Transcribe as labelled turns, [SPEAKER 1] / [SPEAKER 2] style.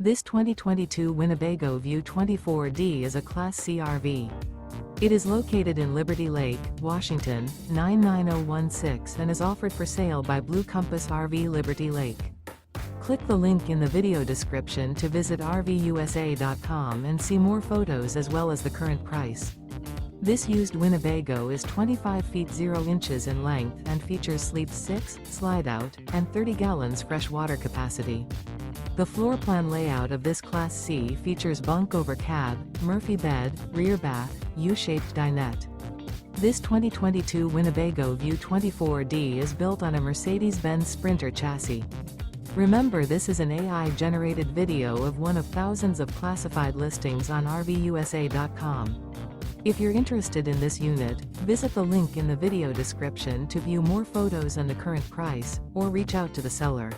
[SPEAKER 1] This 2022 Winnebago View 24D is a Class C RV. It is located in Liberty Lake, Washington, 99016 and is offered for sale by Blue Compass RV Liberty Lake. Click the link in the video description to visit RVUSA.com and see more photos as well as the current price. This used Winnebago is 25 feet 0 inches in length and features sleep 6, slide-out, and 30 gallons fresh water capacity. The floor plan layout of this Class C features bunk over cab, Murphy bed, rear bath, U-shaped dinette. This 2022 Winnebago View 24D is built on a Mercedes Benz Sprinter chassis. Remember, this is an AI-generated video of one of thousands of classified listings on RVUSA.com. If you're interested in this unit, visit the link in the video description to view more photos and the current price, or reach out to the seller.